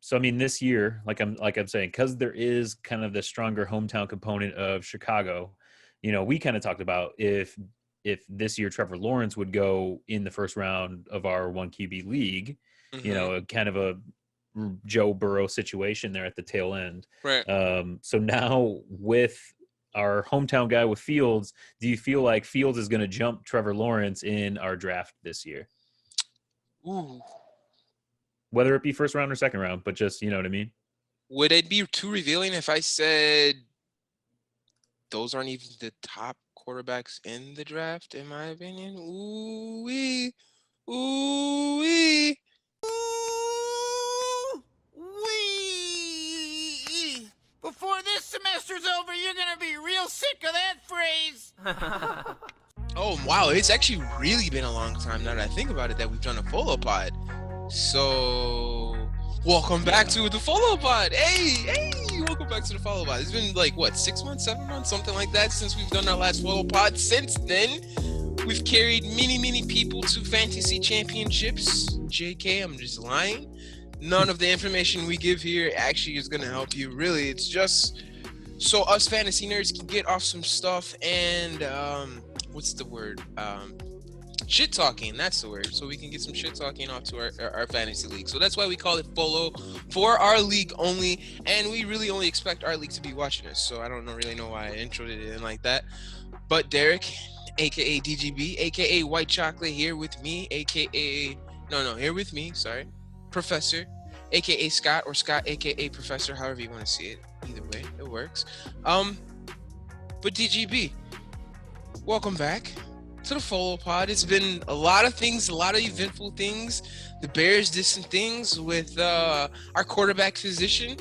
So I mean, this year, like I'm saying, because there is kind of the stronger hometown component of Chicago. We kind of talked about if this year Trevor Lawrence would go in the first round of our one QB league. Mm-hmm. A kind of a Joe Burrow situation there at the tail end. Right. So now with our hometown guy with Fields, do you feel like Fields is going to jump Trevor Lawrence in our draft this year? Ooh. Whether it be first round or second round, but just, you know what I mean? Would it be too revealing if I said those aren't even the top quarterbacks in the draft, in my opinion? Ooh wee. Ooh wee. Wee! Before this semester's over, you're gonna be real sick of that phrase. Oh wow, it's actually really been a long time now that I think about it that we've done a F.O.L.O pod. So welcome back to the F.O.L.O pod. Hey, welcome back to the F.O.L.O pod. It's been like what, 6 months, 7 months, something like that since we've done our last F.O.L.O pod. Since then, we've carried many people to fantasy championships. JK, I'm just lying. None of the information we give here actually is gonna help you. Really, it's just so us fantasy nerds can get off some stuff and what's the word? Shit talking, that's the word. So we can get some shit talking off to our fantasy league. So that's why we call it F.O.L.O for our league only, and we really only expect our league to be watching us. So I don't really know why I introed it in like that. But Derek, aka DGB, aka White Chocolate, here with me, here with me, sorry, Professor, aka Scott, or Scott, aka Professor, however you want to see it. Either way, it works. But DGB, welcome back to the F.O.L.O pod. It's been a lot of things, a lot of eventful things. The Bears did some things with our quarterback position.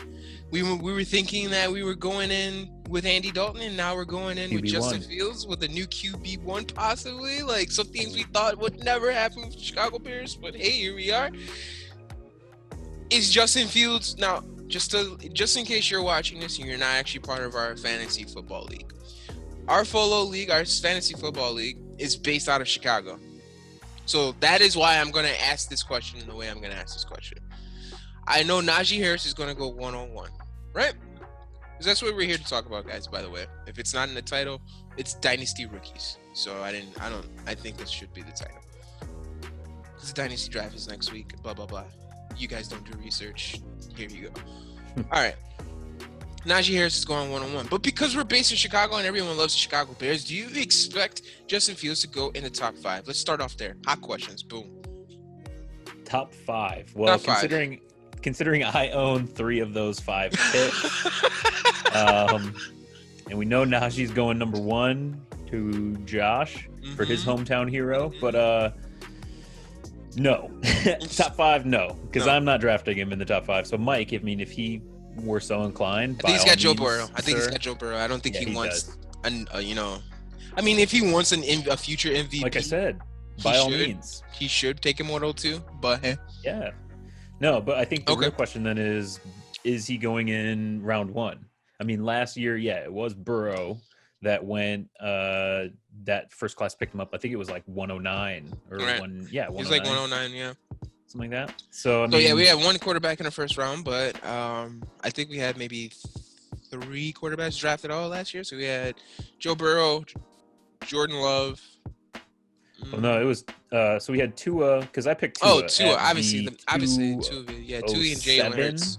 We were thinking that we were going in with Andy Dalton, and now we're going in with QB1. Justin Fields with a new QB1 possibly. Like some things we thought would never happen with the Chicago Bears, but hey, here we are. Is Justin Fields now? Just in case you're watching this and you're not actually part of our fantasy football league, our F.O.L.O league, our fantasy football league, is based out of Chicago. So that is why I'm going to ask this question in the way I'm going to ask this question. I know Najee Harris is going to go one-on-one, right? Because that's what we're here to talk about, guys, by the way. If it's not in the title, it's Dynasty Rookies. So I think this should be the title. Because the Dynasty draft is next week, blah, blah, blah. You guys don't do research. Here you go. All right. Najee Harris is going one-on-one. But because we're based in Chicago and everyone loves the Chicago Bears, do you expect Justin Fields to go in the top 5? Let's start off there. Hot questions. Boom. Top 5. Well, Top 5. Considering I own 3 of those 5 picks, and we know Najee's going number 1 to Josh for his hometown hero, but no. Top 5, no, because I'm not drafting him in the top 5. So Mike, if he were so inclined, I think he's got Joe Burrow. I don't think he he wants I mean, if he wants a future MVP, like I said, by all means, he should take him 102. But yeah, no. But I think the real question then is he going in round 1? I mean, last year, it was Burrow that went. That first class picked him up. I think it was like 109 or right. 1. Yeah, 109. He was like 109. Yeah. Something like that. So we had one quarterback in the first round, but I think we had maybe 3 quarterbacks drafted all last year. So we had Joe Burrow, Jordan Love. Well, no, it was so we had Tua, because I picked Tua. Oh, Tua, obviously Tua. Yeah, Tua and Jalen Hurts.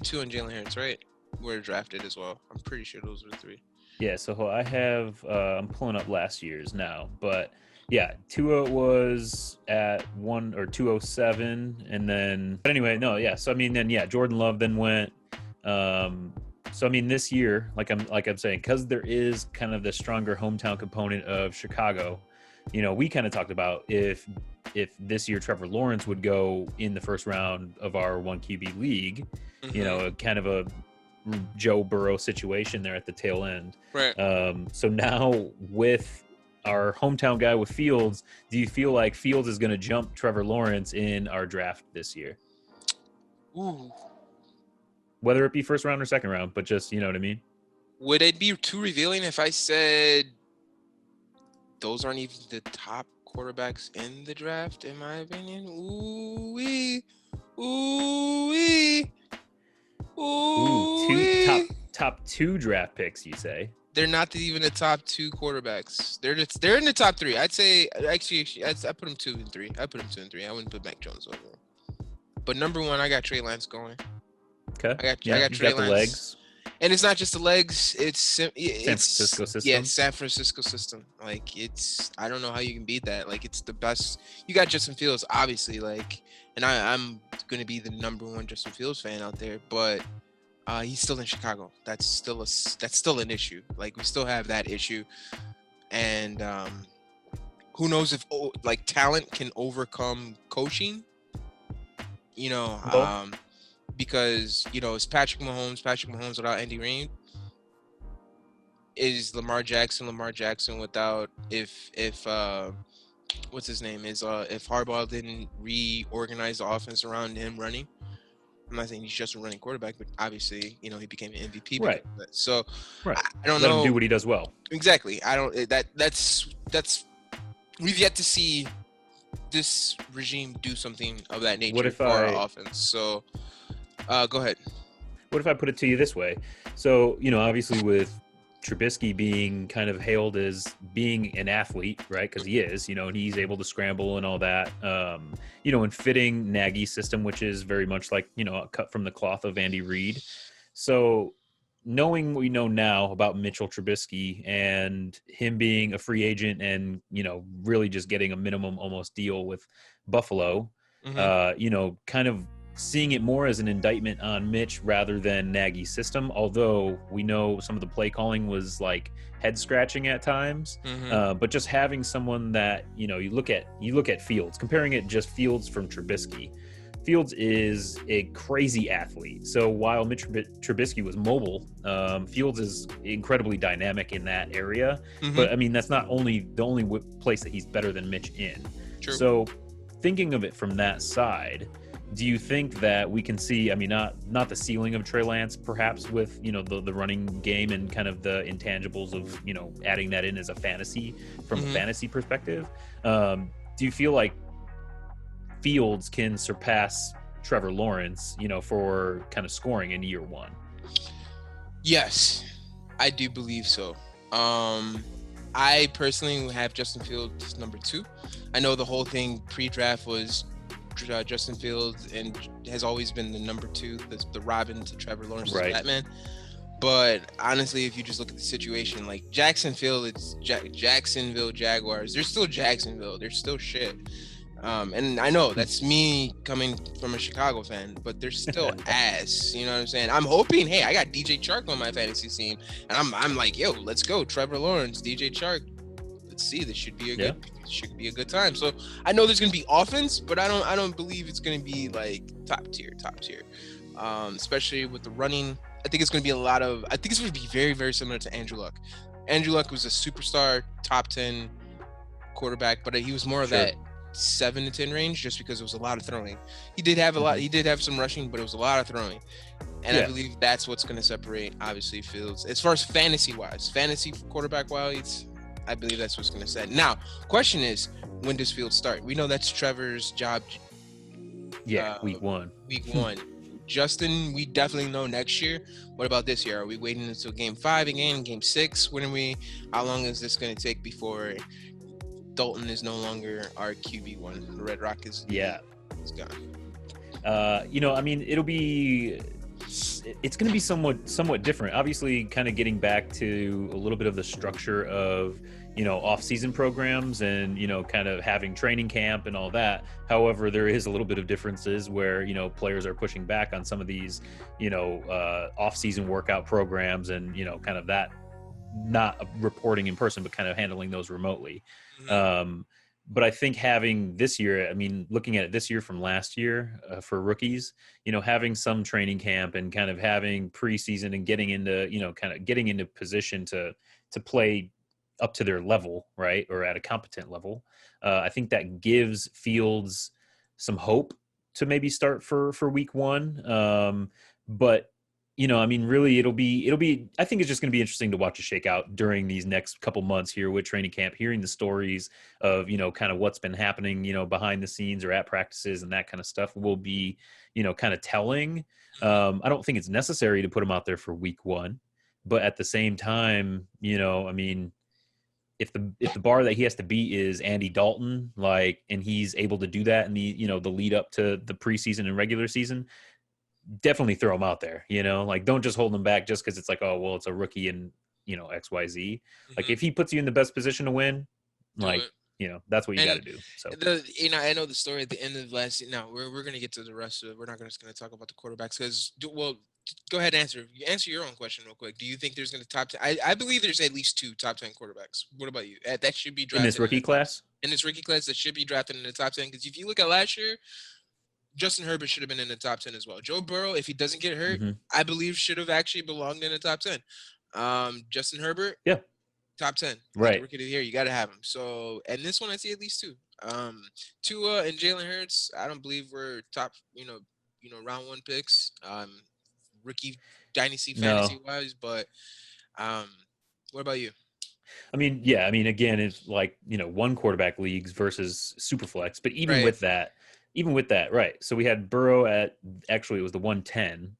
Tua and Jalen Hurts, right? Were drafted as well. I'm pretty sure those were 3. Yeah, so I have I'm pulling up last year's now, but yeah, Tua was at 1 or 207, and then. But anyway, no, yeah. So I mean, then Jordan Love then went. So I mean, this year, like I'm saying, because there is kind of the stronger hometown component of Chicago. We kind of talked about if this year Trevor Lawrence would go in the first round of our one QB league, kind of a Joe Burrow situation there at the tail end. Right. So now with our hometown guy with Fields, do you feel like Fields is going to jump Trevor Lawrence in our draft this year? Ooh. Whether it be first round or second round, but just, you know what I mean? Would it be too revealing if I said those aren't even the top quarterbacks in the draft, in my opinion? Ooh-wee. Ooh-wee. top two draft picks, you say? They're not even the top 2 quarterbacks. They're in the top 3. I'd say actually I put them 2 and 3. I put them 2 and 3. I wouldn't put Mac Jones over them. But number 1, I got Trey Lance going. Okay. I got Trey Lance. The legs. And it's not just the legs. It's San Francisco system. Yeah, San Francisco system. Like I don't know how you can beat that. Like it's the best. You got Justin Fields, obviously. Like, and I'm gonna be the number 1 Justin Fields fan out there, but. He's still in Chicago. That's still an issue. Like we still have that issue, and who knows if like talent can overcome coaching? Because it's Patrick Mahomes without Andy Reid. Is Lamar Jackson without if what's his name is if Harbaugh didn't reorganize the offense around him running. I'm not saying he's just a running quarterback, but obviously, he became an MVP. Right. So right. I don't Let know. him do what he does well. Exactly. I don't. That's. We've yet to see this regime do something of that nature for our offense. So, go ahead. What if I put it to you this way? So, obviously with Trubisky being kind of hailed as being an athlete, right? Because he is, and he's able to scramble and all that, and fitting Nagy's system, which is very much like, a cut from the cloth of Andy Reid. So knowing what we know now about Mitchell Trubisky and him being a free agent and, really just getting a minimum almost deal with Buffalo, kind of seeing it more as an indictment on Mitch rather than Nagy's system, although we know some of the play calling was like head scratching at times. But just having someone that, you look at Fields, comparing it just Fields from Trubisky. Fields is a crazy athlete. So while Mitch Trubisky was mobile, Fields is incredibly dynamic in that area. But I mean, that's not the only place that he's better than Mitch in. True. So thinking of it from that side, do you think that we can see, I mean, not the ceiling of Trey Lance, perhaps with, the running game and kind of the intangibles of, adding that in as a fantasy from a fantasy perspective? Do you feel like Fields can surpass Trevor Lawrence, for kind of scoring in year 1? Yes, I do believe so. I personally have Justin Fields number 2. I know the whole thing pre-draft was Justin Fields and has always been the number 2, the Robin to Trevor Lawrence's Batman. But honestly, if you just look at the situation, like Jacksonville, it's Jacksonville Jaguars. They're still Jacksonville. They're still shit. And I know that's me coming from a Chicago fan, but they're still ass. You know what I'm saying? I'm hoping, hey, I got DJ Chark on my fantasy team, and I'm like, yo, let's go, Trevor Lawrence, DJ Chark. Let's see, this should be a good time. So I know there's gonna be offense, but I don't believe it's gonna be like top tier. Especially with the running. I think it's gonna be it's gonna be very, very similar to Andrew Luck. Andrew Luck was a superstar, top 10 quarterback, but he was more of that 7 to 10 range just because it was a lot of throwing. He did have he did have some rushing, but it was a lot of throwing. And I believe that's what's going to separate, obviously, Fields. As far as fantasy quarterback-wise, I believe that's what's going to set. Now, question is, when does Fields start? We know that's Trevor's job. Week 1. Week 1. Justin, we definitely know next year. What about this year? Are we waiting until game 5 again, game 6? How long is this going to take before Dalton is no longer our QB1? The Red Rock is gone. I mean, it's going to be somewhat different. Obviously, kind of getting back to a little bit of the structure of, off-season programs and, kind of having training camp and all that. However, there is a little bit of differences where, players are pushing back on some of these, off-season workout programs and, kind of that, not reporting in person, but kind of handling those remotely. But I think having this year, I mean, looking at it this year from last year for rookies, having some training camp and kind of having preseason and getting into position to play up to their level, right, or at a competent level, I think that gives Fields some hope to maybe start for week 1. But I mean, really, it'll be. I think it's just going to be interesting to watch a shakeout during these next couple months here with training camp, hearing the stories of kind of what's been happening, behind the scenes or at practices and that kind of stuff will be, kind of telling. I don't think it's necessary to put him out there for week one, but at the same time, I mean, if the bar that he has to beat is Andy Dalton, like, and he's able to do that in the lead up to the preseason and regular season, definitely throw him out there, like don't just hold him back just because it's like, oh, well, it's a rookie and, XYZ. Like Hmm. if he puts you in the best position to win, Do like, it. that's what you got And to do. So, I know the story at the end of last. Now we're gonna get to the rest of it. We're not just gonna talk about the quarterbacks because go ahead and answer your own question real quick. Do you think there's gonna top 10? I believe there's at least two top 10 quarterbacks. What about you? That should be in this drafted in rookie the top class, in this rookie class that should be drafted in the top 10. Because if you look at last year, Justin Herbert should have been in the top 10 as well. Joe Burrow, if he doesn't get hurt, hmm I believe should have actually belonged in the top 10. Justin Herbert, yeah, top 10, like right. rookie of the year, you got to have him. So, and this one I see at least two. Tua and Jalen Hurts, I don't believe we're top, round one picks, rookie dynasty fantasy No, wise. But um, what about you? I mean, yeah, I mean, again, it's like, one quarterback leagues versus super flex, but Right. even with that, right. So we had Burrow at, actually it was the 110,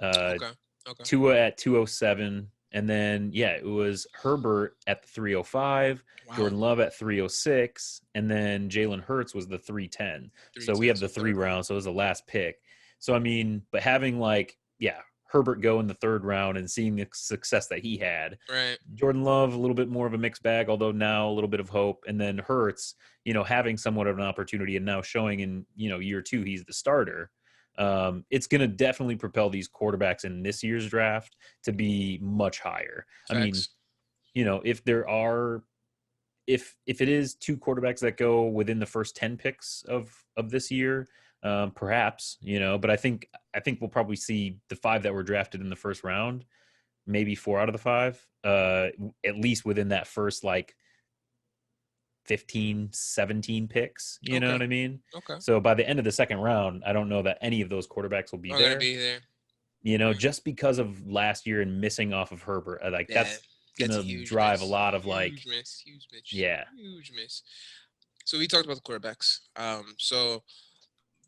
uh, Okay. Okay. Tua at 207, and then yeah, it was Herbert at the 305, Wow. Jordan Love at 306, and then Jalen Hurts was the 310. Three So we have tens. the So three third round. rounds, so it was the last pick. So I mean, but having like, yeah, Herbert go in the third round and seeing the success that he had, Right. Jordan Love a little bit more of a mixed bag, although now a little bit of hope, and then Hurts, having somewhat of an opportunity and now showing in year two he's the starter. It's going to definitely propel these quarterbacks in this year's draft to be much higher. I mean, Facts. if there are, if it is two quarterbacks that go within the first 10 picks of this year, perhaps, but I think we'll probably see the five that were drafted in the first round, maybe four out of the five, at least within that first like 15, 17 picks. You know Okay. what I mean? Okay. So by the end of the second round, I don't know that any of those quarterbacks will be I'm gonna there, be there. Mm. just because of last year and missing off of Herbert. Like Yeah, that's going that's a to huge drive a miss. lot of like, Huge miss. Huge miss. yeah, Huge miss. So we talked about the quarterbacks. So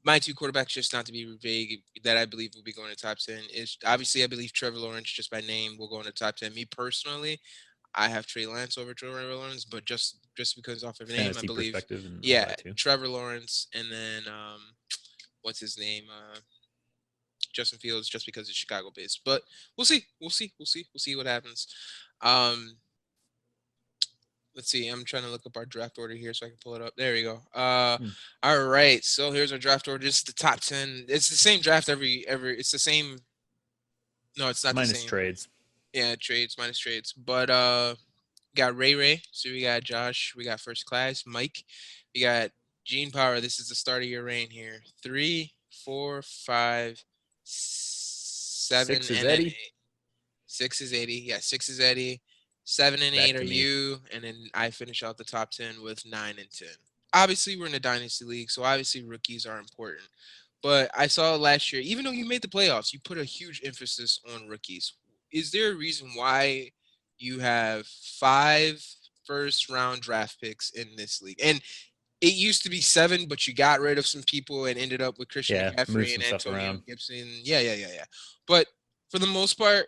my two quarterbacks, just not to be vague, that I believe will be going to top 10 is obviously I believe Trevor Lawrence, just by name, will go in the top 10. Me personally, I have Trey Lance over Trevor Lawrence, but just because off of name, I fantasy believe, perspective and all yeah, that too. Trevor Lawrence, and then what's his name, Justin Fields, just because it's Chicago based. But we'll see, we'll see what happens. Um, let's see. I'm trying to look up our draft order here so I can pull it up. There we go. Hmm. All right. So here's our draft order. This is the top 10. It's the same draft every. It's the same. No, it's not the Minus same. trades. Yeah, trades minus trades. But got Ray. So we got Josh. We got first class Mike. We got Gene Power. This is the start of your reign here. 3, 4, 5, 7, Six is and then Eddie. 8. 6 is 80. Yeah, 6 is Eddie. 7 and Back 8 are to me. you, and then I finish out the top 10 with 9 and 10. Obviously, we're in a dynasty league, so obviously rookies are important. But I saw last year, even though you made the playoffs, you put a huge emphasis on rookies. Is there a reason why you have 5 first round draft picks in this league? And it used to be 7, but you got rid of some people and ended up with Christian Yeah, move McCaffrey and some stuff Antonio around. Gibson. Yeah. But for the most part,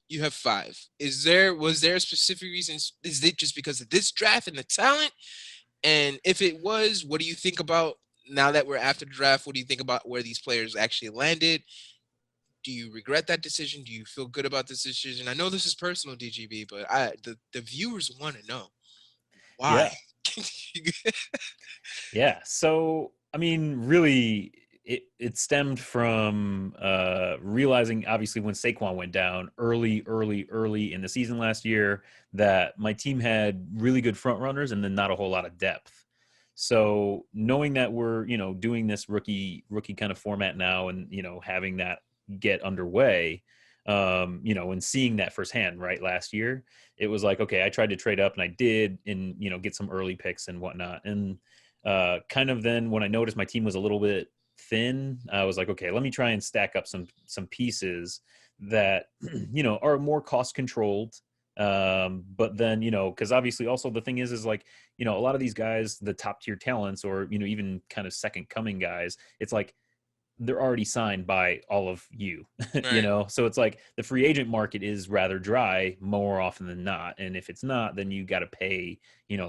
you have 5. Was there a specific reason? Is it just because of this draft and the talent? And if it was, what do you think about now that we're after the draft? What do you think about where these players actually landed? Do you regret that decision? Do you feel good about this decision? I know this is personal, DGB, but the viewers want to know why. Yeah. Yeah. So, I mean, really, it stemmed from realizing, obviously, when Saquon went down early in the season last year, that my team had really good front runners and then not a whole lot of depth. So, knowing that we're, doing this rookie kind of format now and, having that get underway, and seeing that firsthand, right, last year, it was like, okay, I tried to trade up and I did, and, get some early picks and whatnot. And kind of then when I noticed my team was a little bit thin, I was like, okay, let me try and stack up some pieces that are more cost controlled. But then, because obviously also the thing is like, a lot of these guys, the top tier talents, or even kind of second coming guys, it's like they're already signed by all of you, Right. so it's like the free agent market is rather dry more often than not. And if it's not, then you got to pay,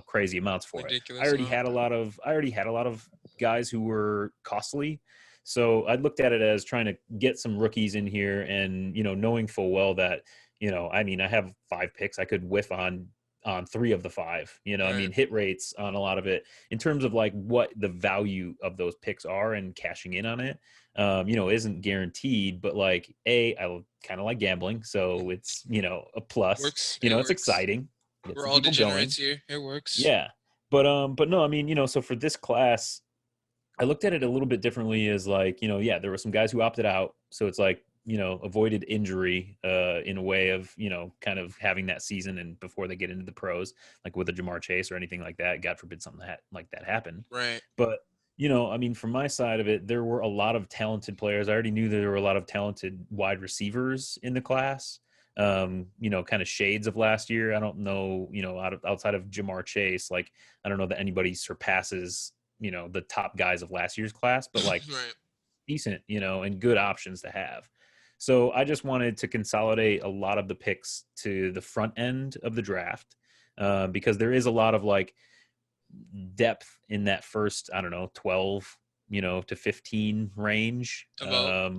crazy amounts for it. I Ridiculous already amount. had a lot of guys who were costly. So I looked at it as trying to get some rookies in here and, knowing full well that, I have 5 picks. I could whiff on 3 of the 5, Right. hit rates on a lot of it in terms of like what the value of those picks are and cashing in on it. Isn't guaranteed, but like I kind of like gambling, so it's a plus. Works. It It's works. exciting, get We're some all people going. degenerates here. It works. Yeah, but no, so for this class, I looked at it a little bit differently. As like yeah, there were some guys who opted out, so it's like avoided injury in a way of kind of having that season and before they get into the pros, like with a Jamar Chase or anything like that. God forbid something like that happened. Right. But from my side of it, there were a lot of talented players. I already knew there were a lot of talented wide receivers in the class. Kind of shades of last year. I don't know, outside of Jamar Chase, like I don't know that anybody surpasses, the top guys of last year's class, but like Right. decent, and good options to have. So I just wanted to consolidate a lot of the picks to the front end of the draft, because there is a lot of like depth in that first, I don't know, 12, to 15 range. About.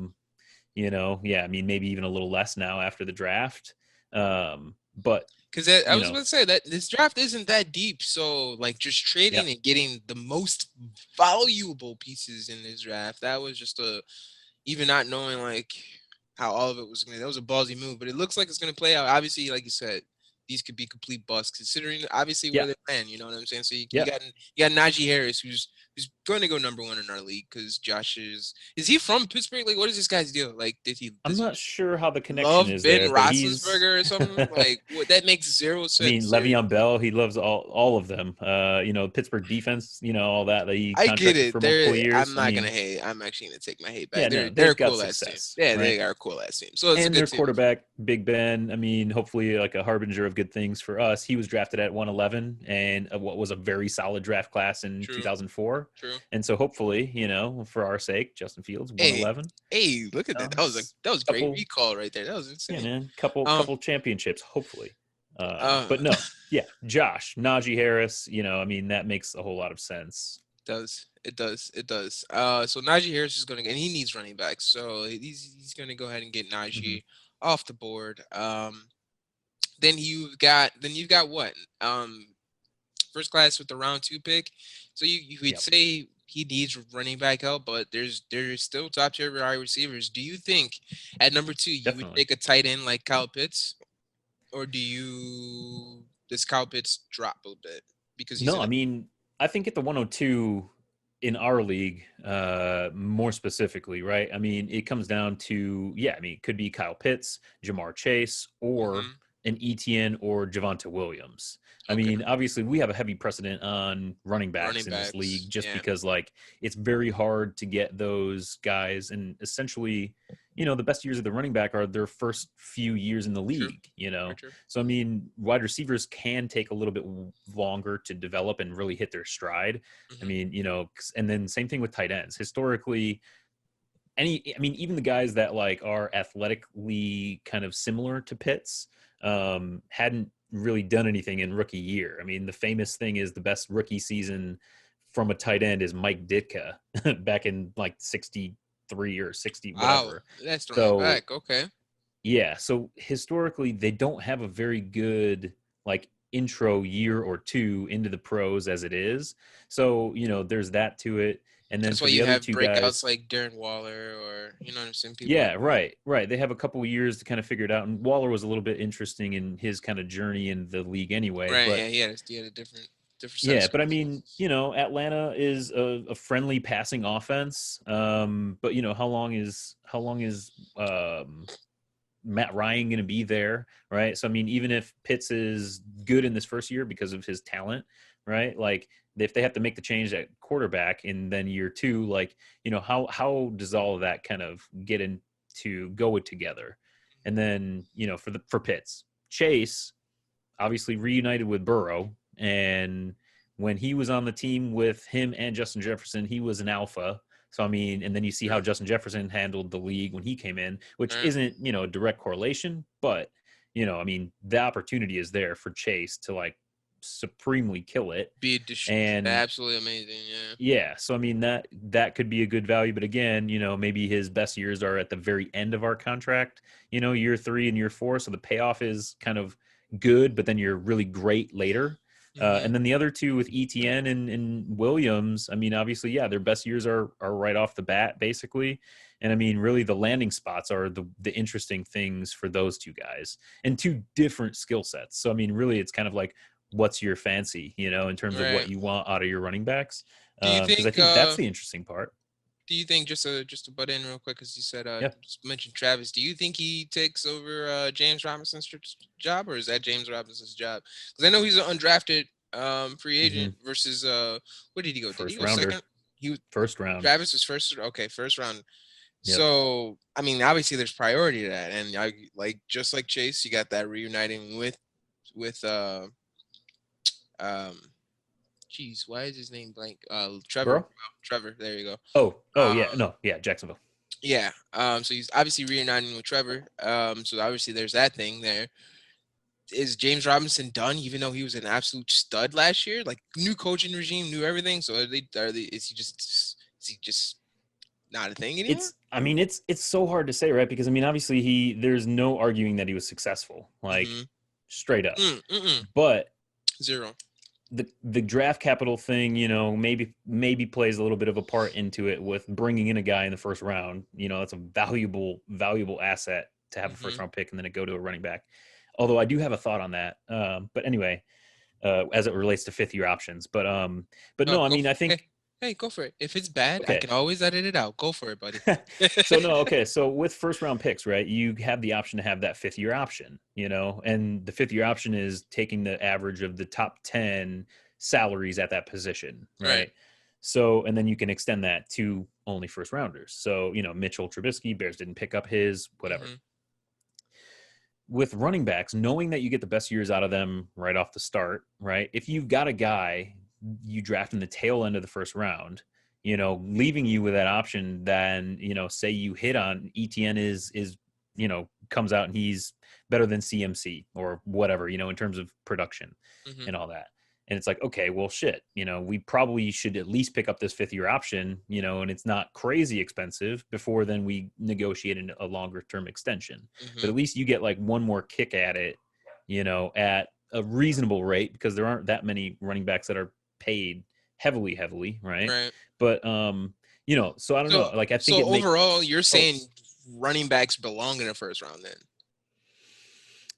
Yeah, maybe even a little less now after the draft. But Because I was going to say that this draft isn't that deep. So, like, just trading yeah, and getting the most valuable pieces in this draft, that was just even not knowing, like, how all of it was going to, that was a ballsy move. But it looks like it's going to play out. Obviously, like you said, these could be complete busts considering obviously where yeah, they're playing. You know what I'm saying? So you yeah. got Najee Harris, who's going to go number 1 in our league because Josh is he from Pittsburgh? Like, what is this guy's deal? Like, I'm does he not sure how the connection love is Ben there, but he's Roethlisberger or something? Like, what, that makes zero sense. Le'Veon Bell, he loves all of them. Pittsburgh defense, all that he I get contracted it. for multiple I'm years. not gonna hate. I'm actually gonna take my hate Yeah, back. no, They're they've a got cool ass team. success, Yeah, right? they are a cool ass team. So it's a And good their team. quarterback, Big Ben, hopefully like a harbinger of good things for us. He was drafted at 111 and what was a very solid draft class in True. 2004. True. And so hopefully, for our sake, Justin Fields, 111. Hey, look at that. That was great recall right there. That was insane. Yeah, man, couple championships, hopefully. But no, uh, yeah, Josh, Najee Harris, that makes a whole lot of sense. It does. So Najee Harris is gonna get, and he needs running backs. So he's gonna go ahead and get Najee off the board. Then you've got what? First class with the round 2 pick. So you would say he needs running back help, but there's still top tier wide receivers. Do you think at number 2 you would take a tight end like Kyle Pitts, or does Kyle Pitts drop a bit because he's I think at the 102 in our league, more specifically, right? It comes down to it could be Kyle Pitts, Jamar Chase, or an Etienne or Javonte Williams. Obviously we have a heavy precedent on running backs in this league just because like it's very hard to get those guys, and essentially, the best years of the running back are their first few years in the league, True. So wide receivers can take a little bit longer to develop and really hit their stride. And then same thing with tight ends. Historically, even the guys that like are athletically kind of similar to Pitts hadn't really done anything in rookie year. The famous thing is the best rookie season from a tight end is Mike Ditka back in like 63 or 60, whatever. Wow, that's throwing back. Okay. Yeah. So historically, they don't have a very good like intro year or 2 into the pros as it is. So, there's that to it. And then that's for why the you other have 2 breakouts guys, like Darren Waller, or you know what I'm saying? Right. They have a couple of years to kind of figure it out. And Waller was a little bit interesting in his kind of journey in the league anyway. Right. But, he had a different. Yeah, but Atlanta is a friendly passing offense. But how long is Matt Ryan going to be there, right? So, I mean, even if Pitts is good in this first year because of his talent, right? Like, if they have to make the change at quarterback in then year 2, like, how does all of that kind of get into go together? And then, for Pitts, Chase obviously reunited with Burrow, and when he was on the team with him and Justin Jefferson, he was an alpha. So, I mean, and then you see how Justin Jefferson handled the league when he came in, which isn't, a direct correlation, but, I mean, the opportunity is there for Chase to like supremely kill it. And absolutely amazing. Yeah. So, I mean, that could be a good value, but again, maybe his best years are at the very end of our contract, year 3 and year 4. So the payoff is kind of good, but then you're really great later. And then the other two with ETN and Williams, I mean, obviously, yeah, their best years are right off the bat, basically. And I mean, really, the landing spots are the interesting things for those two guys and 2 different skill sets. So, I mean, really, it's kind of like, what's your fancy, in terms of what you want out of your running backs? Because I think that's the interesting part. Do you think, just to butt in real quick, because you said just mentioned Travis, do you think he takes over James Robinson's job, or is that James Robinson's job? Because I know he's an undrafted free agent versus what did he go? First did he go rounder. second? He was first round. Travis was first. Okay, first round. Yep. So I mean, obviously there's priority to that, and just like Chase, you got that reuniting with Jeez, why is his name blank? Trevor. Burrow? Trevor, there you go. Oh, yeah. No, yeah, Jacksonville. Yeah. So he's obviously reuniting with Trevor. So obviously there's that thing there. Is James Robinson done, even though he was an absolute stud last year? Like, new coaching regime, new everything. So is he just not a thing anymore? It's so hard to say, right? Because I mean, obviously there's no arguing that he was successful, like straight up. But zero. The draft capital thing, maybe plays a little bit of a part into it with bringing in a guy in the first round. That's a valuable asset to have a first round pick and then to go to a running back. Although I do have a thought on that. But anyway, as it relates to 5th year options. But no, I mean, I think. Hey, go for it. If it's bad, okay. I can always edit it out. Go for it, buddy. So with first round picks, right, you have the option to have that 5th year option, and the 5th year option is taking the average of the top 10 salaries at that position, right? So, and then you can extend that to only first rounders. So, Mitchell Trubisky, Bears didn't pick up his, whatever. With running backs, knowing that you get the best years out of them right off the start, right? If you've got a guy you draft in the tail end of the first round, leaving you with that option, then, say you hit on ETN is, comes out and he's better than CMC or whatever, in terms of production and all that. And it's like, okay, well, shit, we probably should at least pick up this 5th year option, and it's not crazy expensive before then we negotiate a longer term extension. But at least you get like one more kick at it, at a reasonable rate, because there aren't that many running backs that are paid heavily, right? But so I don't know. Like, I think overall, you're saying running backs belong in the first round then?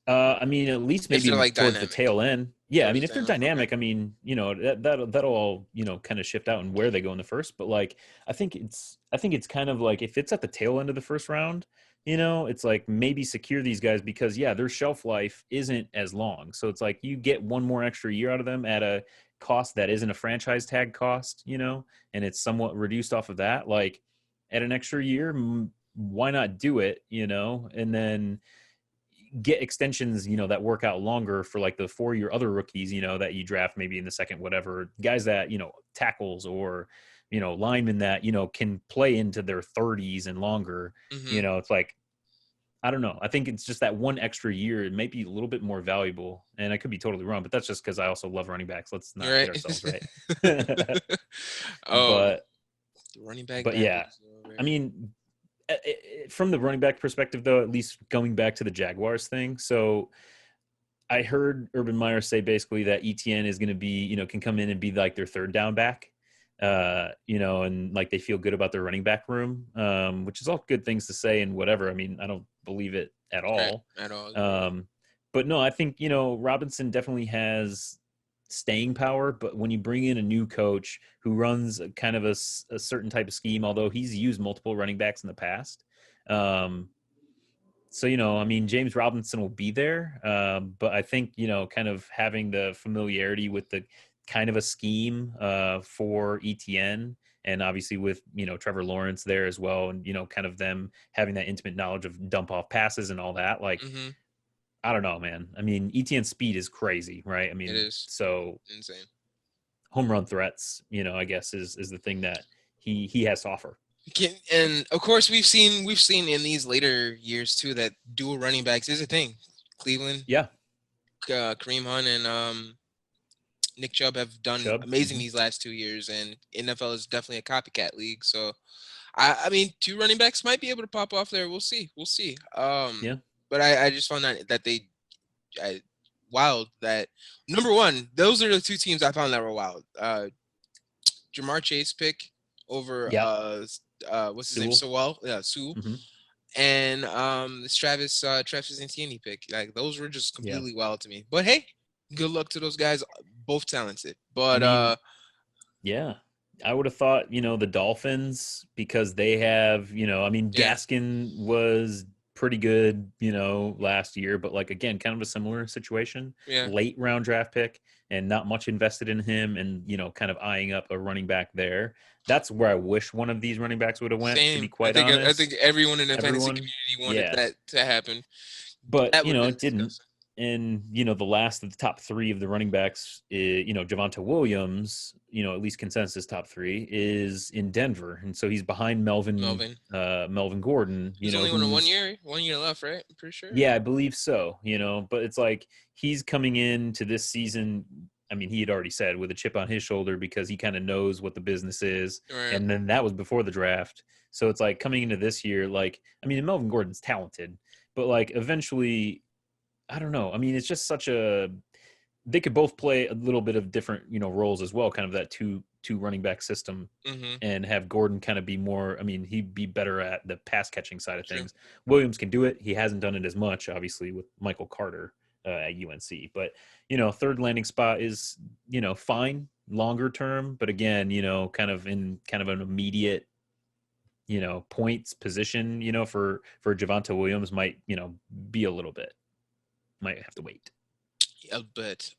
I mean, at least maybe like towards dynamic. the tail end. Yeah, I mean, if they're dynamic, I mean, that'll all kind of shift out and where they go in the first. But like, I think it's kind of like, if it's at the tail end of the first round, it's like, maybe secure these guys, because their shelf life isn't as long. So it's like you get one more extra year out of them at a cost that isn't a franchise tag cost, and it's somewhat reduced off of that. Like, at an extra year, why not do it, and then get extensions, that work out longer for like the 4-year other rookies, that you draft maybe in the second, whatever, guys that, tackles or, linemen that, can play into their 30s and longer. It's like, I don't know. I think it's just that one extra year. It might be a little bit more valuable, and I could be totally wrong, but that's just because I also love running backs. Let's not kid ourselves, right? But running back. But yeah, I mean, from the running back perspective, though, at least going back to the Jaguars thing. So I heard Urban Meyer say basically that ETN is going to be, can come in and be like their 3rd down back. And like they feel good about their running back room, which is all good things to say and whatever. I mean, I don't believe it at all. But no, I think, Robinson definitely has staying power, but when you bring in a new coach who runs kind of a certain type of scheme, although he's used multiple running backs in the past, So, I mean, James Robinson will be there, but I think, kind of having the familiarity with the kind of a scheme for ETN, and obviously with, Trevor Lawrence there as well, and, kind of them having that intimate knowledge of dump off passes and all that. Like, Mm-hmm. I don't know, man. I mean, ETN speed is crazy, right? I It mean, is so insane. home run threats, I guess is the thing that he has to offer. And of course, we've seen in these later years too that dual running backs is a thing. Cleveland, Yeah. Kareem Hunt and Nick Chubb have done Chubb. amazing Mm-hmm. these last 2 years, and NFL is definitely a copycat league. So, I mean, 2 running backs might be able to pop off there. We'll see. Yeah. But I just found that wild that number one. Those are the 2 teams I found that were wild. Jamar Chase pick over Yeah. what's his name? Sewell. Sewell. Yeah, Sewell. Mm-hmm. And this Travis Etienne pick. Like those were just Yeah. completely wild to me. But hey, good luck to those guys, both talented. But I mean, yeah, I would have thought, the Dolphins, because they have, I mean, yeah. Gaskin was pretty good, last year, but like, again, kind of a similar situation, Yeah. late round draft pick and not much invested in him, and, kind of eyeing up a running back there. That's where I wish one of these running backs would have went, to be Same. quite honest. I think everyone in the fantasy Everyone, community wanted yeah. that to happen. But, That would have been it didn't. disgusting. And, the last of the top 3 of the running backs, Javonte Williams, at least consensus top 3, is in Denver. And so he's behind Melvin Gordon. He's only on 1 year left, right? I'm pretty sure. Yeah, I believe so, but it's like he's coming into this season. I mean, he had already said with a chip on his shoulder because he kind of knows what the business is. Right. And then that was before the draft. So it's like coming into this year, like, I mean, Melvin Gordon's talented, but like eventually, I don't know. I mean, it's just they could both play a little bit of different, roles as well, kind of that two running back system, Mm-hmm. and have Gordon kind of be more, I mean, he'd be better at the pass catching side of Sure. things. Williams can do it. He hasn't done it as much, obviously, with Michael Carter at UNC, but, third landing spot is, fine longer term, but again, kind of in kind of an immediate, points position, for Javonte Williams might, be a little bit. Might have to wait. A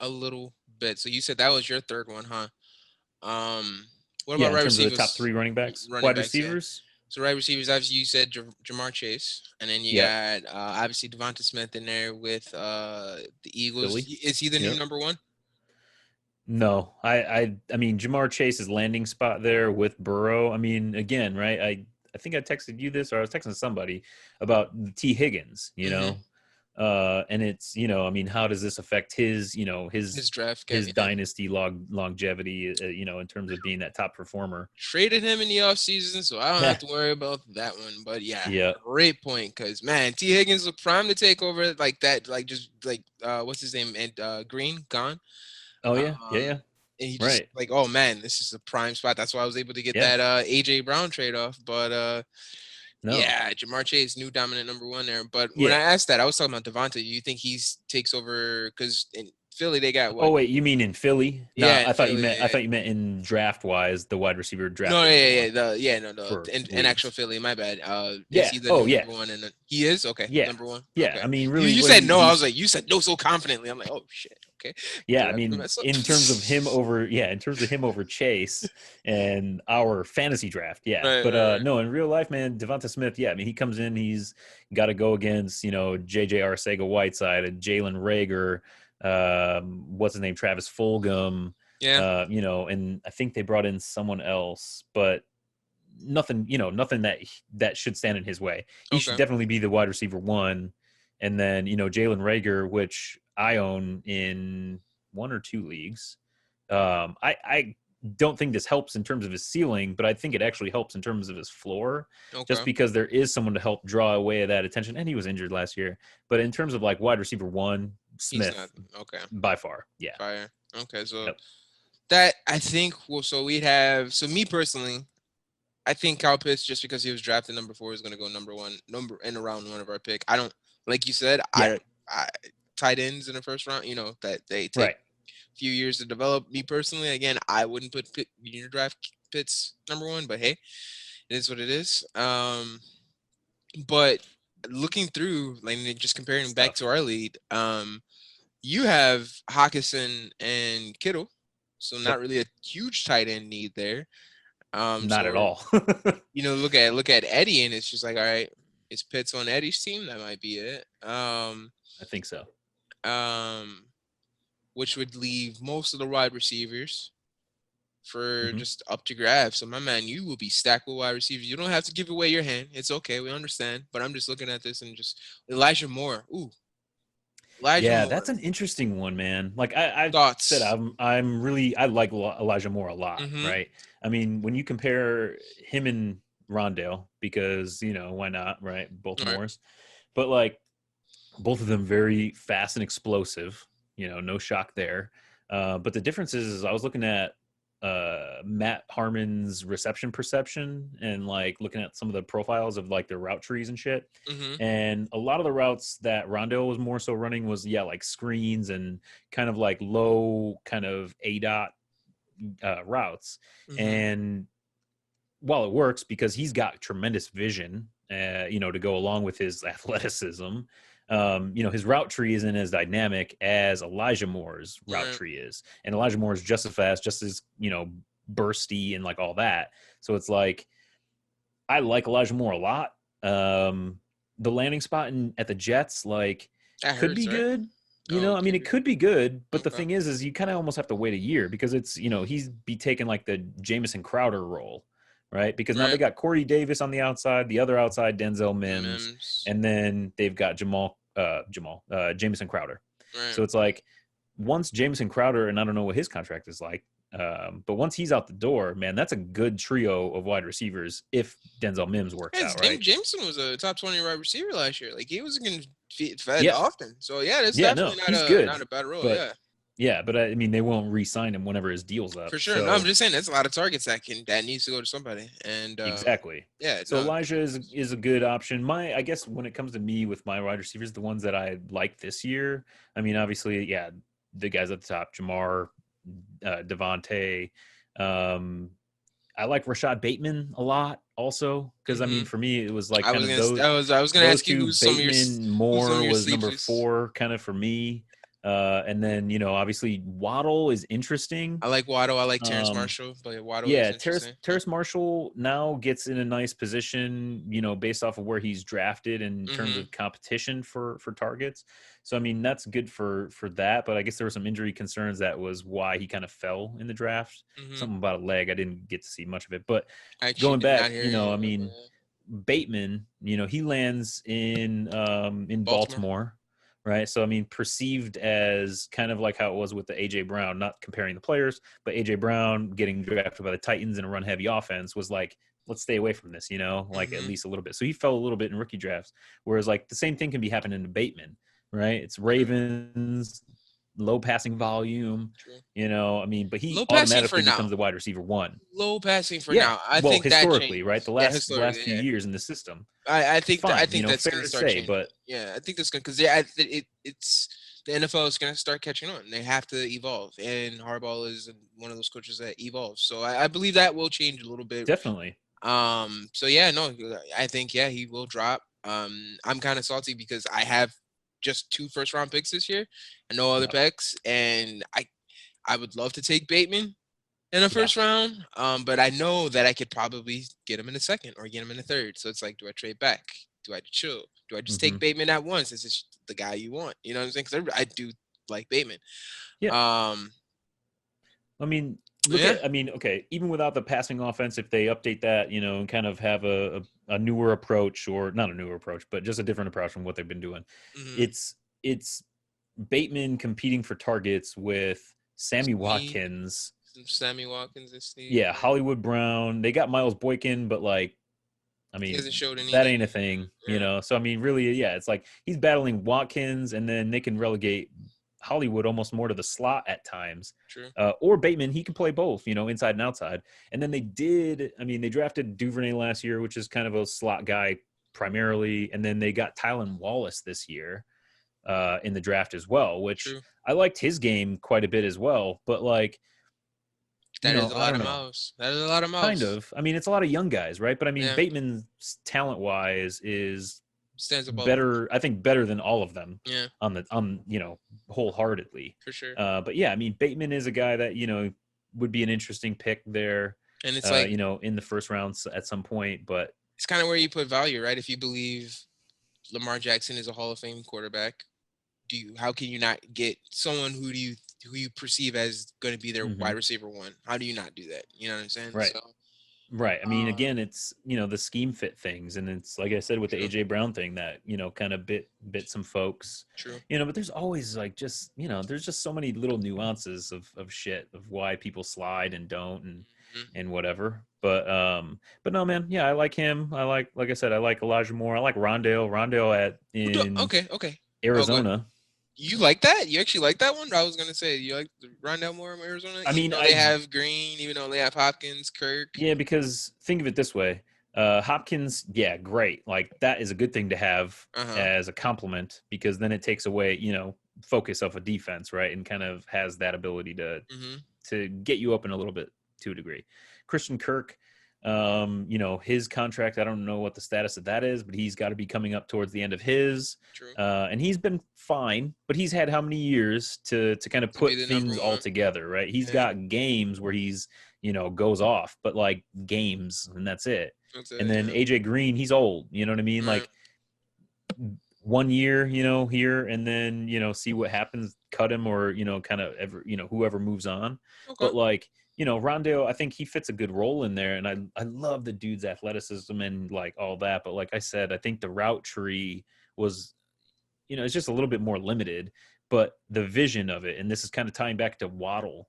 little bit. So you said that was your third one, huh? What Yeah, about in wide terms of receivers? the top 3 running backs, Running wide backs, yeah. receivers. So wide receivers, obviously you said Jamar Chase, and then you got obviously Devonta Smith in there with the Eagles. Philly. Is he the new number 1? No, I mean, Jamar Chase's landing spot there with Burrow. I mean, again, right? I think I texted you this, or I was texting somebody about T. Higgins, Mm-hmm. And it's, I mean, how does this affect his, His draft, his dynasty longevity, in terms of being that top performer? Traded him in the offseason, so I don't have to worry about that one. But yeah, great point. Because man, T. Higgins was prime to take over like that, like just like what's his name, and Green gone. Oh yeah, yeah. And he just like, oh man, this is a prime spot. That's why I was able to get that AJ Brown trade off. But no. Yeah, Jamar Chase, new dominant number 1 there. But when I asked that, I was talking about Devonta. You think he takes over? Because in Philly, they got what? Oh wait, you mean in Philly? No, Yeah, I thought Philly, you meant I thought you meant in draft wise, the wide receiver draft. No, in actual Philly. My bad. Yeah. Is he the number 1? And he is okay. Yeah. Number 1. Yeah. Okay. I mean, really, you said no. I was like, you said no so confidently. I'm like, oh shit. Okay. Yeah, I mean, in terms of him over Chase and our fantasy draft, yeah. Right. No, in real life, man, Devonta Smith, yeah, I mean, he comes in, he's got to go against, J.J. Arcega-Whiteside, and Jalen Reagor, what's his name, Travis Fulgham, and I think they brought in someone else, but nothing that should stand in his way. He should definitely be the wide receiver 1, and then Jalen Reagor, which I own in 1 or 2 leagues. I don't think this helps in terms of his ceiling, but I think it actually helps in terms of his floor, just because there is someone to help draw away that attention. And he was injured last year, but in terms of like wide receiver 1, Smith, by far, yeah. Fire. Okay, so that I think. Well, so we'd have. So me personally, I think Kyle Pitts, just because he was drafted number 4, is going to go number 1, in around 1 of our pick. I don't, like you said, I tight ends in the first round, that they take a few years to develop. Me personally, again, I wouldn't put draft Pitts number 1, but hey, it is what it is. But looking through, like just comparing back to our lead, you have Hawkinson and Kittle, so not Yep. really a huge tight end need there. Not at So all. look at Eddie, and it's just like, all right, it's Pitts on Eddie's team. That might be it. I think so. Which would leave most of the wide receivers for Mhm. just up to grab. So my man, you will be stacked with wide receivers. You don't have to give away your hand. It's okay. We understand. But I'm just looking at this and just Elijah Moore. Ooh, Elijah Yeah, Moore. that's an interesting one, man. Like I said, Thoughts? I like Elijah Moore a lot, Mm-hmm. right? I mean, when you compare him and Rondale, because why not, right? Both All right. Moores, but like both of them very fast and explosive. No shock there. But the difference is I was looking at Matt Harmon's reception perception and like looking at some of the profiles of like their route trees and shit. Mm-hmm. And a lot of the routes that Rondale was more so running was like screens and kind of like low kind of A dot routes. Mm-hmm. And while it works because he's got tremendous vision, to go along with his athleticism, his route tree isn't as dynamic as Elijah Moore's route tree is. And Elijah Moore is just as fast, just as, bursty and like all that. So it's like, I like Elijah Moore a lot. The landing spot at the Jets, like, That could hurts, be right? good. Oh, I mean, it could be good, but the Okay. thing is you kind of almost have to wait a year because it's, he's be taking like the Jamison Crowder role, right? Because now they Right. got Corey Davis on the outside, the other outside, Denzel Mims, Mims. and then they've got Jamison Crowder. Right. So it's like once Jamison Crowder, and I don't know what his contract is like, but once he's out the door, man, that's a good trio of wide receivers if Denzel Mims works out, right? Jameson was a top 20 wide receiver last year. Like he was getting fed Yeah. often. So yeah, that's Yeah, no, definitely he's good, not a bad role. but Yeah, yeah, but I mean, they won't re-sign him whenever his deal's up. for sure. So No, I'm just saying that's a lot of targets that needs to go to somebody. And exactly. yeah, So no, Elijah is a good option. I guess when it comes to me with my wide receivers, the ones that I like this year, I mean, obviously, yeah, the guys at the top, Jamar, Devontae. I like Rashad Bateman a lot also because I mean, for me, it was like kind of those. I was gonna Those ask you two, Bateman, Moore was number sleepers. 4 kind of for me. And then, obviously Waddle is interesting. I like Waddle. I like Terrence Marshall, but Waddle is Yeah, interesting. Terrace Marshall now gets in a nice position, based off of where he's drafted in terms of competition for targets. So I mean, that's good for that. But I guess there were some injury concerns. That was why he kind of fell in the draft. Something about a leg. I didn't get to see much of it. But going back, I mean, Bateman, he lands in Baltimore. Right. So, I mean, perceived as kind of like how it was with the A.J. Brown, not comparing the players, but A.J. Brown getting drafted by the Titans in a run-heavy offense was like, let's stay away from this, like at least a little bit. So he fell a little bit in rookie drafts, whereas like the same thing can be happening to Bateman, right? It's Ravens, low passing volume, I mean, but he automatically becomes the wide receiver 1. Low passing for now. I think historically, that right? The last few years in the system. I think fine, that's fair going to start say, changing. but yeah, I think that's going because it's the NFL is going to start catching on. They have to evolve, and Harbaugh is one of those coaches that evolves. So I believe that will change a little bit. Definitely. So yeah, no, I think he will drop. I'm kind of salty because I have just 2 first-round picks this year and no other picks, and I would love to take Bateman in the first round, but I know that I could probably get him in the second or get him in the third. So it's like, do I trade back? Do I chill? Do I just take Bateman at once? This is the guy you want. You know what I'm saying? Because I do like Bateman. Yeah. I mean, okay, even without the passing offense, if they update that, and kind of have a newer approach, or not a newer approach, but just a different approach from what they've been doing, it's Bateman competing for targets with Sammy Watkins. Sammy Watkins and Steve. Yeah, Hollywood Brown. They got Miles Boykin, but like, I mean, that ain't a thing, So I mean, really, it's like he's battling Watkins, and then they can relegate Hollywood almost more to the slot at times. True. Or Bateman, he can play both, inside and outside. And then they drafted Duvernay last year, which is kind of a slot guy primarily, and then they got Tylan Wallace this year in the draft as well, which I liked his game quite a bit as well. But like, that is a lot of mouths. That is a lot of mouths. Kind of. I mean, it's a lot of young guys, right? But I mean, Bateman, talent-wise, is Stands above. better. I think better than all of them. Yeah, Wholeheartedly. for sure. But yeah, I mean, Bateman is a guy that would be an interesting pick there. And it's like in the first round at some point, but it's kind of where you put value, right? If you believe Lamar Jackson is a Hall of Fame quarterback, how can you not get someone who you perceive as going to be their wide receiver one? How do you not do that? You know what I'm saying? Right. So, right. I mean, again, it's the scheme fit things, and it's like I said with the True. AJ Brown thing that kind of bit some folks. True. But there's always like just there's just so many little nuances of shit of why people slide and don't and whatever. But no, man, yeah, I like him. Like I said, I like Elijah Moore. I like Rondale in Okay. Arizona. You like that? You actually like that one? I was gonna say you like the Rondale Moore in Arizona. I mean, they have Green, even though they have Hopkins, Kirk. Yeah, because think of it this way: Hopkins, yeah, great. Like that is a good thing to have as a compliment because then it takes away, focus of a defense, right, and kind of has that ability to get you up in a little bit to a degree. Christian Kirk. His contract, I don't know what the status of that is, but he's got to be coming up towards the end of his. True. And he's been fine, but he's had how many years to kind of put things all together, right? He's got games where he's, goes off, but like games and that's it. And then AJ Green, he's old, you know what I mean? Right. Like 1 year, here and then, see what happens, cut him or, kind of whoever moves on. Okay. But like, Rondale, I think he fits a good role in there. And I love the dude's athleticism and like all that. But like I said, I think the route tree was, it's just a little bit more limited, but the vision of it, and this is kind of tying back to Waddle,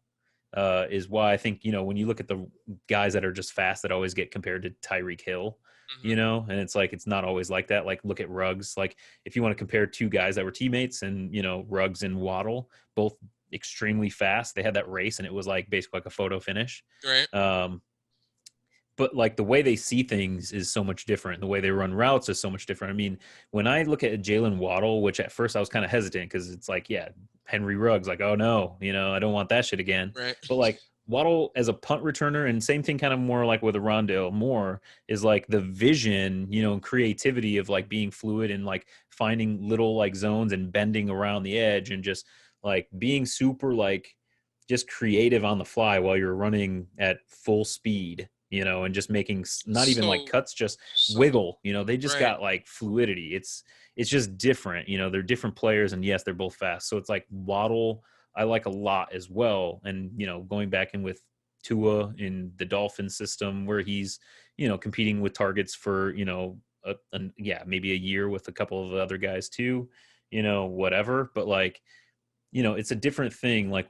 is why I think, when you look at the guys that are just fast that always get compared to Tyreek Hill, and it's like, it's not always like that. Like look at Ruggs. Like if you want to compare two guys that were teammates and, Ruggs and Waddle, both extremely fast. They had that race and it was like basically like a photo finish. Right. But like the way they see things is so much different. The way they run routes is so much different. I mean, when I look at Jalen Waddle, which at first I was kind of hesitant because it's like, yeah, Henry Ruggs, like, oh no, I don't want that shit again. Right. But like Waddle as a punt returner, and same thing kind of more like with a Rondale Moore, is like the vision, and creativity of like being fluid and like finding little like zones and bending around the edge and just like being super like just creative on the fly while you're running at full speed, and just making not even like cuts, just wiggle, they just got like fluidity. It's just different, they're different players and yes, they're both fast. So it's like Waddle, I like a lot as well. And, going back in with Tua in the Dolphin system where he's, competing with targets for, maybe a year with a couple of the other guys too, whatever. But like, it's a different thing. Like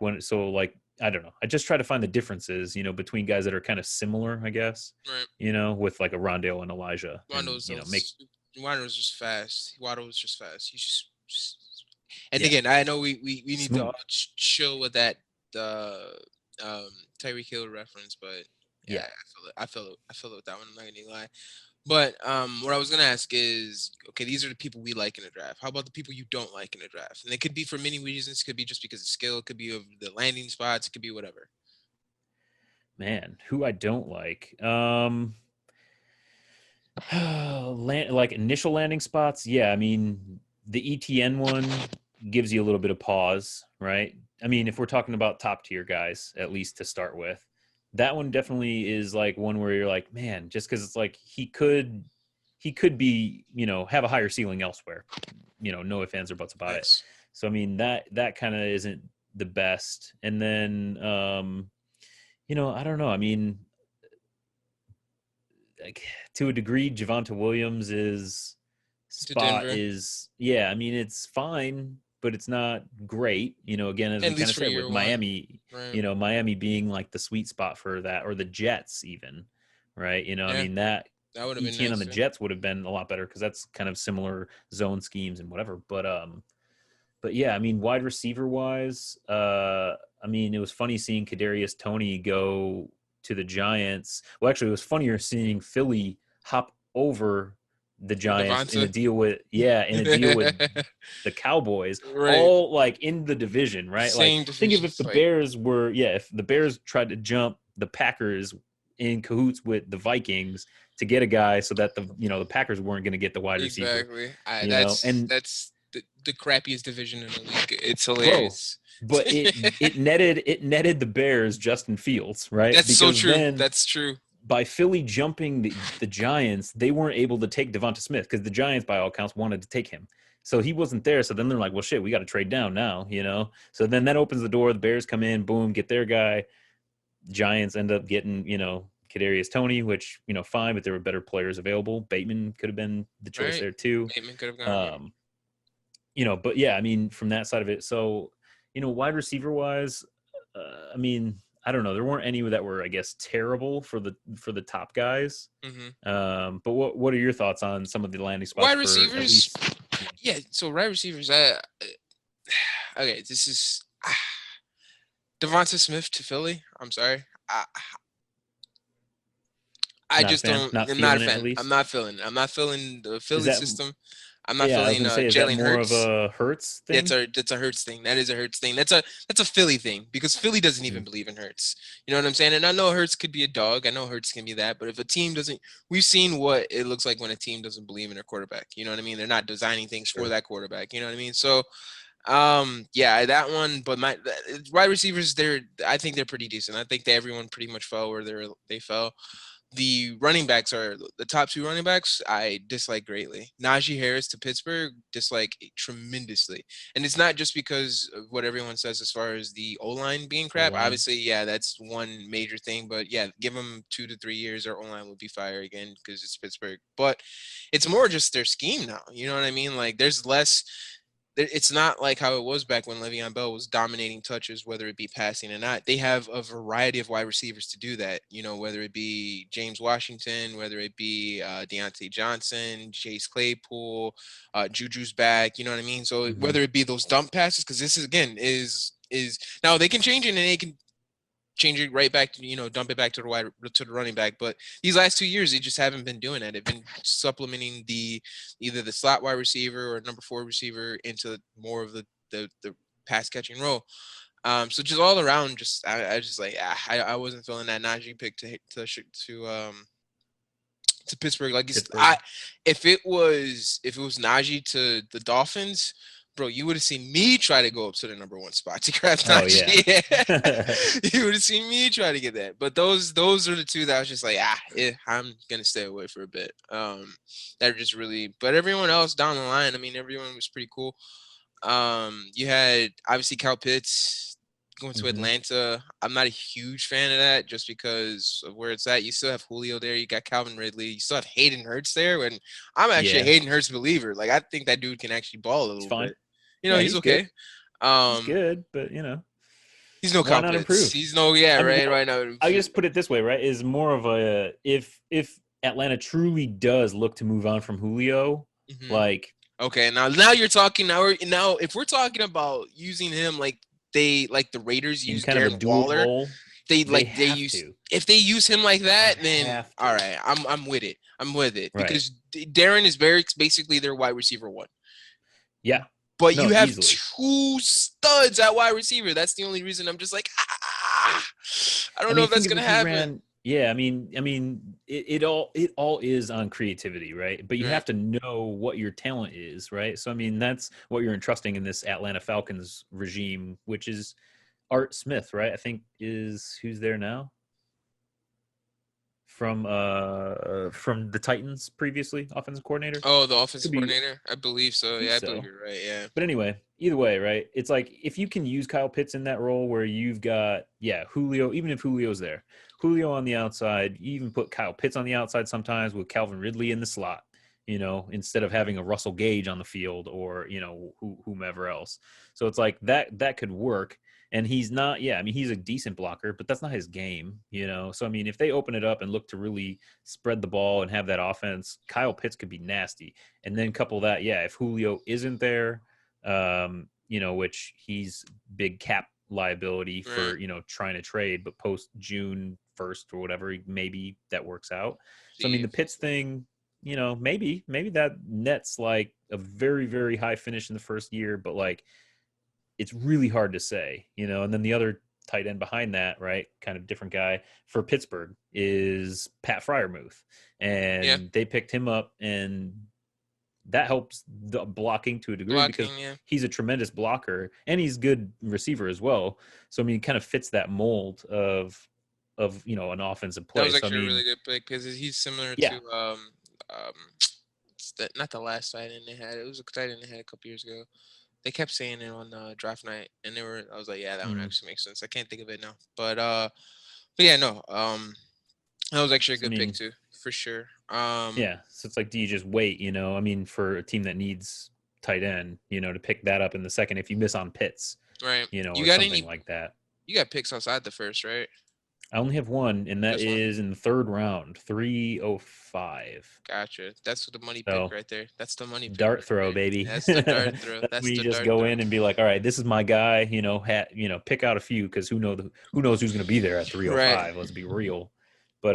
I don't know. I just try to find the differences, between guys that are kind of similar, I guess, right. With like a Rondale and Elijah. Waddle's just fast. Waddle's just fast. He's just and yeah. Again, I know we need to chill with that Tyreek Hill reference, but yeah, I feel it with that one. I'm not gonna lie. But what I was gonna ask is, okay, these are the people we like in the draft. How about the people you don't like in the draft? And it could be for many reasons. It could be just because of skill. It could be of the landing spots. It could be whatever. Man, who I don't like. Like initial landing spots. Yeah, I mean the ETN one gives you a little bit of pause, right? I mean, if we're talking about top tier guys, at least to start with. That one definitely is like one where you're like, man, just because it's like he could be, have a higher ceiling elsewhere. No ifs, ands, or buts about it. So I mean that kind of isn't the best. And then I don't know. I mean, like to a degree, Javonte Williams' spot is I mean it's fine. But it's not great, again, as we kind of said with Miami, right. Miami being like the sweet spot for that, or the Jets even, right? I mean, that would have been nice, on the Jets would have been a lot better because that's kind of similar zone schemes and whatever. But yeah, I mean, wide receiver wise, I mean, it was funny seeing Kadarius Toney go to the Giants. Well, actually, it was funnier seeing Philly hop over the Giants in a deal with the Cowboys, right. All like in the division, right? Same like think of if the Bears were if the Bears tried to jump the Packers in cahoots with the Vikings, to get a guy so that the Packers weren't going to get the wide receiver. Exactly. And That's the crappiest division in the league. It's bro, hilarious. but it netted the Bears Justin Fields, right? That's so Because true. then That's true. by Philly jumping the Giants, they weren't able to take Devonta Smith because the Giants, by all accounts, wanted to take him. So he wasn't there. So then they're like, well, shit, we got to trade down now, So then that opens the door. The Bears come in, boom, get their guy. Giants end up getting, Kadarius Toney, which, fine, but there were better players available. Bateman could have been the choice there too. Bateman could have gone. But yeah, I mean, from that side of it. So, wide receiver wise, I mean, I don't know. There weren't any that were, I guess, terrible for the top guys. Mm-hmm. But what are your thoughts on some of the landing spots? Wide receivers. Yeah. So wide receivers. Okay. This is Devonta Smith to Philly. I'm sorry. I'm not a fan. I'm not feeling it. I'm not feeling the Philly system. I'm not feeling Jalen Hurts. More of a Hurts thing. That's a Hurts thing. That is a Hurts thing. That's a Philly thing because Philly doesn't even believe in Hurts. You know what I'm saying? And I know Hurts could be a dog. I know Hurts can be that. But if a team doesn't, we've seen what it looks like when a team doesn't believe in their quarterback. You know what I mean? They're not designing things for that quarterback. You know what I mean? So, yeah, that one. But my wide receivers, I think they're pretty decent. I think everyone pretty much fell where they fell. The running backs are the top two running backs I dislike greatly. Najee Harris to Pittsburgh, dislike tremendously. And it's not just because of what everyone says as far as the O-line being crap. O-line. Obviously, yeah, that's one major thing. But yeah, give them 2 to 3 years, our O-line will be fire again because it's Pittsburgh. But it's more just their scheme now. You know what I mean? Like there's less. It's not like how it was back when Le'Veon Bell was dominating touches, whether it be passing or not. They have a variety of wide receivers to do that, whether it be James Washington, whether it be Deontay Johnson, Chase Claypool, Juju's back, you know what I mean? So whether it be those dump passes, because this is, again, is now they can change it and they can change it right back to, dump it back to the running back. But these last 2 years, they just haven't been doing that. They've been supplementing either the slot wide receiver or number 4 receiver into more of the pass catching role. So just all around, I just like, I wasn't feeling that Najee pick to Pittsburgh. Like if it was Najee to the Dolphins, bro, you would have seen me try to go up to the number 1 spot to grab Najee. Yeah. You would have seen me try to get that. But those are the two that I was just like, I'm gonna stay away for a bit. That are just really. But everyone else down the line, I mean, everyone was pretty cool. You had obviously Kyle Pitts going to Atlanta. I'm not a huge fan of that just because of where it's at. You still have Julio there. You got Calvin Ridley. You still have Hayden Hurst there. And I'm actually a Hayden Hurst believer. Like I think that dude can actually ball a little bit. He's okay. He's good, but he's no confidence. He's no, right now. I just put it this way, right? Is more of a if Atlanta truly does look to move on from Julio, like okay, now you're talking now if we're talking about using him like the Raiders use kind Darren of a dual Waller, role, if they use him like that, then all right, I'm with it. I'm with it because Darren is basically their wide receiver 1. Yeah. But you have easily 2 studs at wide receiver. That's the only reason I'm just like, I don't know if that's gonna happen. I mean, it all is on creativity, right? But you have to know what your talent is, right? So I mean, that's what you're entrusting in this Atlanta Falcons regime, which is Art Smith, right? I think is who's there now. From the Titans previously, offensive coordinator. Oh, the offensive coordinator? I believe so. Yeah, I believe you're right, yeah. But anyway, either way, right? It's like if you can use Kyle Pitts in that role where you've got, Julio, even if Julio's there, Julio on the outside, you even put Kyle Pitts on the outside sometimes with Calvin Ridley in the slot, instead of having a Russell Gage on the field or, whomever else. So it's like that could work. And he's not, he's a decent blocker, but that's not his game, So, I mean, if they open it up and look to really spread the ball and have that offense, Kyle Pitts could be nasty. And then couple that, if Julio isn't there, which he's big cap liability for, trying to trade, but post June 1st or whatever, maybe that works out. So, I mean, the Pitts thing, maybe that nets like a very, very high finish in the first year, but like, it's really hard to say, and then the other tight end behind that, right? Kind of different guy for Pittsburgh is Pat Fryermuth. And they picked him up, and that helps the blocking to a degree because he's a tremendous blocker and he's a good receiver as well. So, I mean, he kind of fits that mold of an offensive play. That was actually so, I mean, a really good pick because he's similar Yeah. to not the last tight end they had. It was a tight end they had a couple years ago. They kept saying it on draft night, and I was like, yeah, that one actually makes sense. I can't think of it now, but yeah, no, that was actually a good pick too, for sure. Yeah, so it's like, do you just wait? I mean, for a team that needs tight end, to pick that up in the second if you miss on Pitts, right? You or got something like that. You got picks outside the first, right? I only have one, and that is in the third round, 305. Gotcha. That's the money pick right there. That's the money pick. Dart throw, baby. That's the dart throw. That's where you just go in and be like, all right, this is my guy. Pick out a few because who knows who's going to be there at 305. Right. Let's be real. But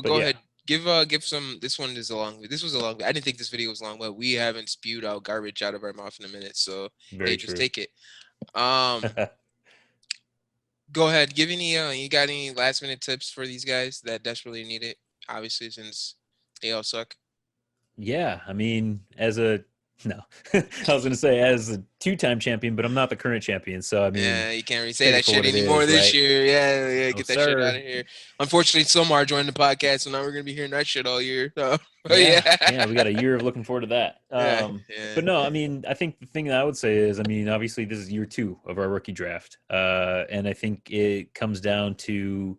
go ahead. Give some. This one is a long. This was a long. I didn't think this video was long, but we haven't spewed out garbage out of our mouth in a minute. So just take it. Go ahead. Give any. You got any last minute tips for these guys that desperately need it? Obviously, since they all suck. Yeah, I mean, I was gonna say as a two-time champion, but I'm not the current champion, so I mean, you can't really say that shit anymore this year. Yeah, get that shit out of here. Unfortunately, Somar joined the podcast, so now we're gonna be hearing that shit all year. So, yeah, we got a year of looking forward to that. But no, I mean, I think the thing that I would say is, I mean, obviously this is year 2 of our rookie draft, and I think it comes down to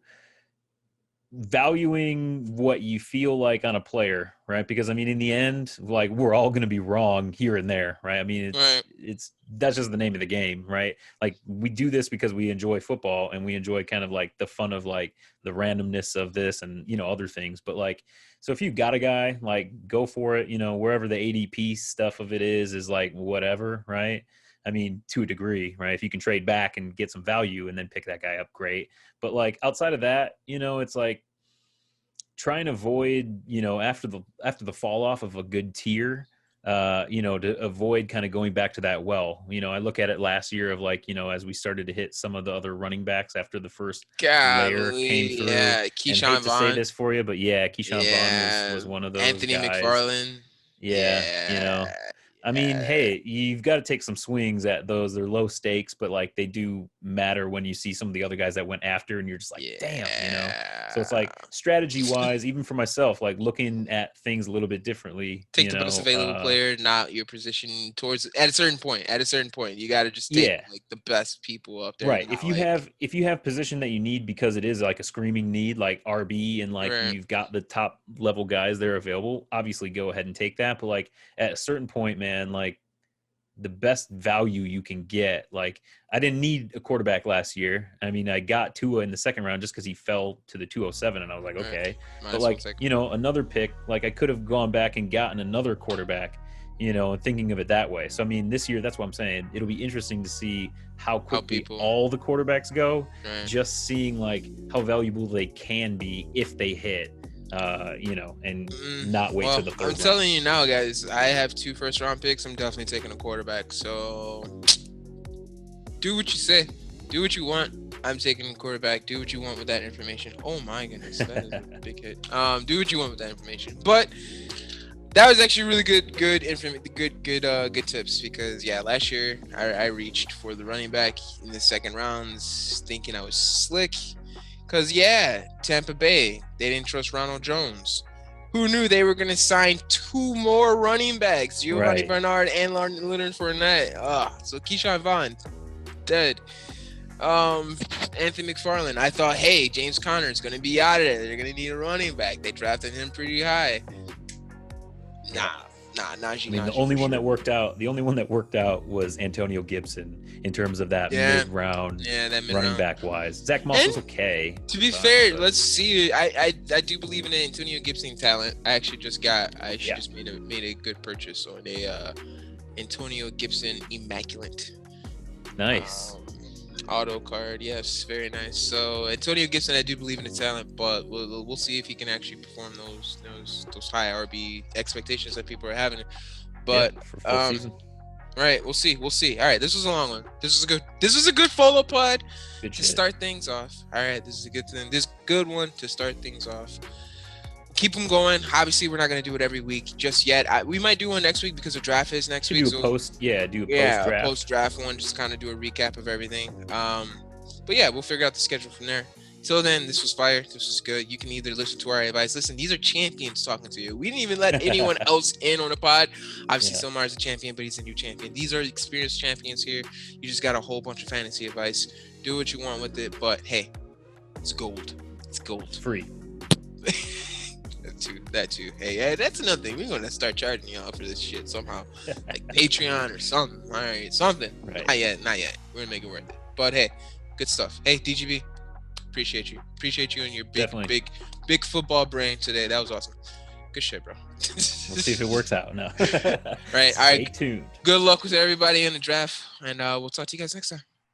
valuing what you feel like on a player, right? Because I mean, in the end, like, we're all going to be wrong here and there, right? I mean, that's just the name of the game, right? Like, we do this because we enjoy football and we enjoy kind of like the fun of like the randomness of this and, other things. But like, so if you got a guy, like, go for it, wherever the ADP stuff of it is like whatever, right? I mean, to a degree, right? If you can trade back and get some value and then pick that guy up, great. But like, outside of that, it's like, try and avoid, after the fall off of a good tier, to avoid kind of going back to that well. I look at it last year of like, as we started to hit some of the other running backs after the first layer came through. Yeah, Keyshawn Vaughn. To say this for you, but yeah, Keyshawn Vaughn was one of those Anthony guys. McFarland. Yeah. I mean, hey, you've got to take some swings at those. They're low stakes, but like, they do matter when you see some of the other guys that went after, and you're just like, damn, So it's like, strategy wise, even for myself, like, looking at things a little bit differently. Take the best available player, not your position towards. At a certain point, you got to just take like the best people up there. Right. If you have position that you need because it is like a screaming need, like RB, and like you've got the top level guys there available, obviously go ahead and take that. But like, at a certain point, man, like, the best value you can get, like, I didn't need a quarterback last year. I mean, I got Tua in the second round just because he fell to the 207, and I was like, okay. But like, another pick, like, I could have gone back and gotten another quarterback, and thinking of it that way. So I mean, this year, that's what I'm saying. It'll be interesting to see how quickly all the quarterbacks go. Just seeing like how valuable they can be if they hit. And not wait till the third. I'm telling you now, guys, I have 2 first-round picks. I'm definitely taking a quarterback. So do what you say. Do what you want. I'm taking a quarterback. Do what you want with that information. Oh my goodness, that is a big hit. Do what you want with that information. But that was actually really good tips, because last year I reached for the running back in the second round, thinking I was slick. Because, Tampa Bay, they didn't trust Ronald Jones. Who knew they were going to sign 2 more running backs, Giovanni Bernard and Leonard Fournette? So Keyshawn Vaughn, dead. Anthony McFarland, I thought, hey, James Conner is going to be out of there. They're going to need a running back. They drafted him pretty high. Najee. I mean, the only one that worked out was Antonio Gibson in terms of that mid-round running back wise. Zach Moss was okay. To be fair, let's see. I do believe in the Antonio Gibson talent. I actually just made a good purchase on a Antonio Gibson Immaculate. Nice. Auto card, yes, very nice. So Antonio Gibson, I do believe in the talent, but we'll see if he can actually perform those high RB expectations that people are having. But for full season. All right, we'll see. We'll see. All right, this was a long one. This was a good follow pod Good to shit. start things off. All right, this is a good thing. This good one to start things off. Keep them going. Obviously, we're not gonna do it every week just yet. We might do one next week because the draft is next week. Do a post a draft. post draft one, just kind of do a recap of everything. But yeah, we'll figure out the schedule from there. Till then, this was fire. This was good. You can either listen to our advice. Listen, these are champions talking to you. We didn't even let anyone else in on the pod. Obviously, Silmar's a champion, but he's a new champion. These are experienced champions here. You just got a whole bunch of fantasy advice. Do what you want with it, but hey, it's gold. It's gold. It's free. That too. Hey, that's another thing. We're gonna start charging y'all for this shit somehow, like Patreon or something. All right, something. Right. Not yet. We're gonna make it worth it. But hey, good stuff. Hey, DGB. Appreciate you and your big football brain today. That was awesome. Good shit, bro. We'll see if it works out. No. Right. All right. Stay tuned. Good luck with everybody in the draft, and we'll talk to you guys next time.